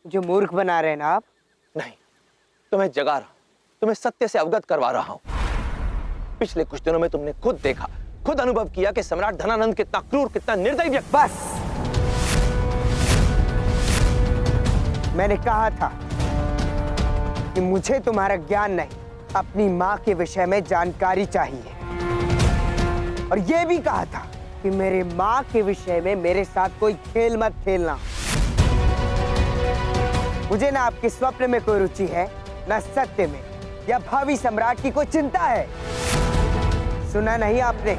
जो मूर्ख बना रहे हैं ना आप। नहीं, तुम्हें जगा रहा हूं, तुम्हें सत्य से अवगत करवा रहा हूं। पिछले कुछ दिनों में तुमने खुद देखा, खुद अनुभव किया कि सम्राट धनानंद कितना क्रूर, कितना निर्दयी व्यक्ति। बस, मैंने कहा था कि मुझे तुम्हारा ज्ञान नहीं, अपनी माँ के विषय में जानकारी चाहिए। और यह भी कहा था कि मेरे माँ के विषय में मेरे साथ कोई खेल मत खेलना। मुझे ना आपके स्वप्न में कोई रुचि है, ना सत्य में या भावी सम्राट की कोई चिंता है। सुना नहीं आपने?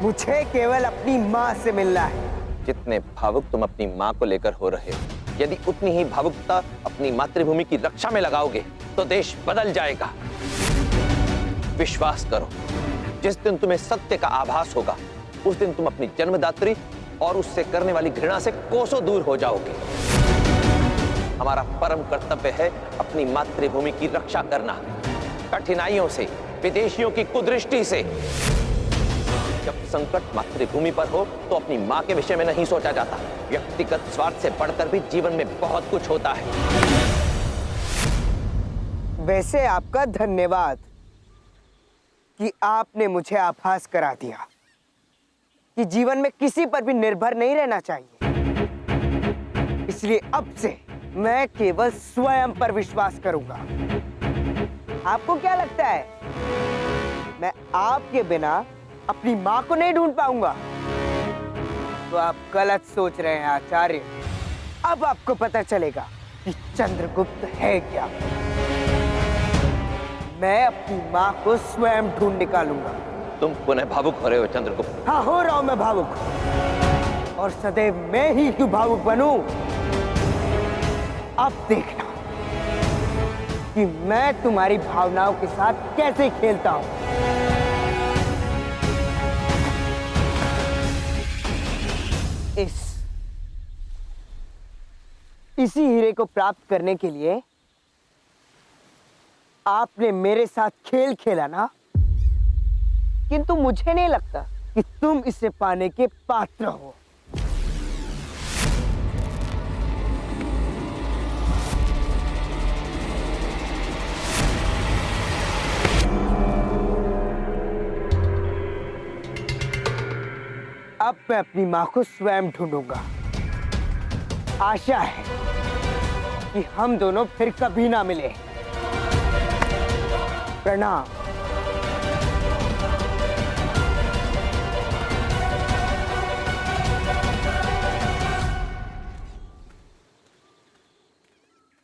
मुझे केवल अपनी माँ से मिलना है। जितने भावुक तुम अपनी माँ को लेकर हो रहे हो, यदि उतनी ही भावुकता अपनी मातृभूमि की रक्षा में लगाओगे तो देश बदल जाएगा। विश्वास करो, जिस दिन तुम्हें सत्य का आभास होगा, उस दिन तुम अपनी जन्मदात्री और उससे करने वाली घृणा से कोसों दूर हो जाओगे। हमारा परम कर्तव्य है अपनी मातृभूमि की रक्षा करना, कठिनाइयों से, विदेशियों की कुदृष्टि से। जब संकट मातृभूमि पर हो तो अपनी मां के विषय में नहीं सोचा जाता। व्यक्तिगत स्वार्थ से बढ़कर भी जीवन में बहुत कुछ होता है। वैसे आपका धन्यवाद कि आपने मुझे आभास करा दिया कि जीवन में किसी पर भी निर्भर नहीं रहना चाहिए। इसलिए अब से मैं केवल स्वयं पर विश्वास करूंगा। आपको क्या लगता है, मैं आपके बिना अपनी मां को नहीं ढूंढ पाऊंगा? तो आप गलत सोच रहे हैं आचार्य। अब आपको पता चलेगा कि चंद्रगुप्त है क्या। मैं अपनी मां को स्वयं ढूंढ निकालूंगा। तुम पुनः भावुक हो रहे हो चंद्रगुप्त। हाँ, हो रहा हूं मैं भावुक, और सदैव मैं ही क्यों भावुक बनूं। अब देखना कि मैं तुम्हारी भावनाओं के साथ कैसे खेलता हूं। इसी हीरे को प्राप्त करने के लिए आपने मेरे साथ खेल खेला ना, किंतु मुझे नहीं लगता कि तुम इसे पाने के पात्र हो। अब मैं अपनी मां को स्वयं ढूंढूंगा। आशा है कि हम दोनों फिर कभी ना मिले। प्रणाम।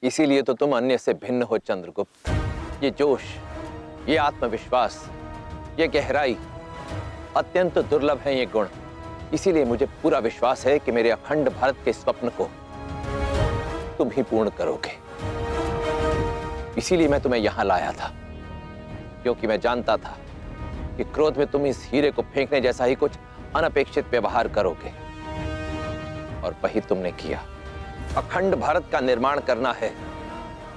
इसीलिए तो तुम अन्य से भिन्न हो चंद्रगुप्त। ये जोश, ये आत्मविश्वास, ये गहराई अत्यंत दुर्लभ है, ये गुण। इसीलिए मुझे पूरा विश्वास है कि मेरे अखंड भारत के स्वप्न को तुम ही पूर्ण करोगे। इसीलिए मैं तुम्हें यहां लाया था, क्योंकि मैं जानता था कि क्रोध में तुम इस हीरे को फेंकने जैसा ही कुछ अनपेक्षित व्यवहार करोगे, और वही तुमने किया। अखंड भारत का निर्माण करना है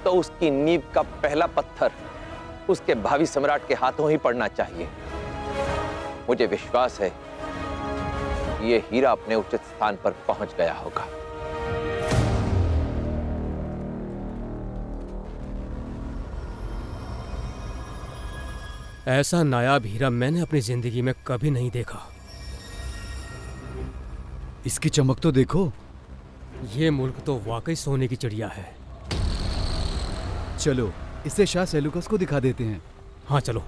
तो उसकी नींव का पहला पत्थर उसके भावी सम्राट के हाथों ही पड़ना चाहिए। मुझे विश्वास है ये हीरा अपने उचित स्थान पर पहुंच गया होगा। ऐसा नायाब हीरा मैंने अपनी जिंदगी में कभी नहीं देखा। इसकी चमक तो देखो। ये मुल्क तो वाकई सोने की चिड़िया है। चलो इसे शाह सेलुकस को दिखा देते हैं। हाँ चलो।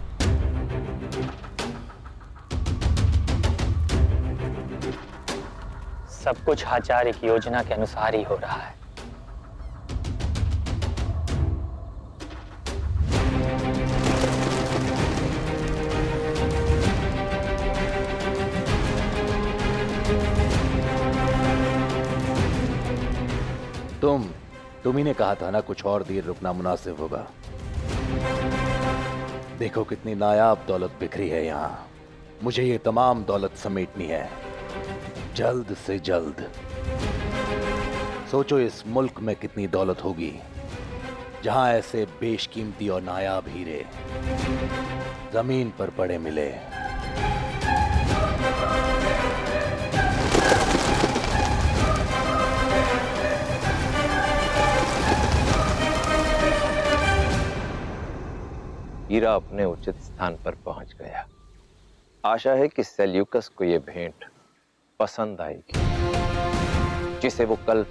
सब कुछ आचार्य की योजना के अनुसार ही हो रहा है। तुम ही ने कहा था ना कुछ और देर रुकना मुनासिब होगा। देखो कितनी नायाब दौलत बिखरी है यहाँ। मुझे ये तमाम दौलत समेटनी है, जल्द से जल्द। सोचो इस मुल्क में कितनी दौलत होगी जहां ऐसे बेशकीमती और नायाब हीरे जमीन पर पड़े मिले। हीरा अपने उचित स्थान पर पहुंच गया। आशा है कि सेल्यूकस को यह भेंट पसंद आएगी, जिसे वो कल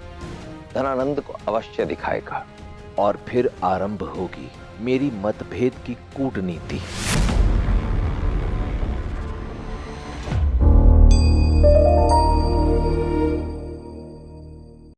धनानंद को अवश्य दिखाएगा। और फिर आरंभ होगी मेरी मतभेद की कूटनीति।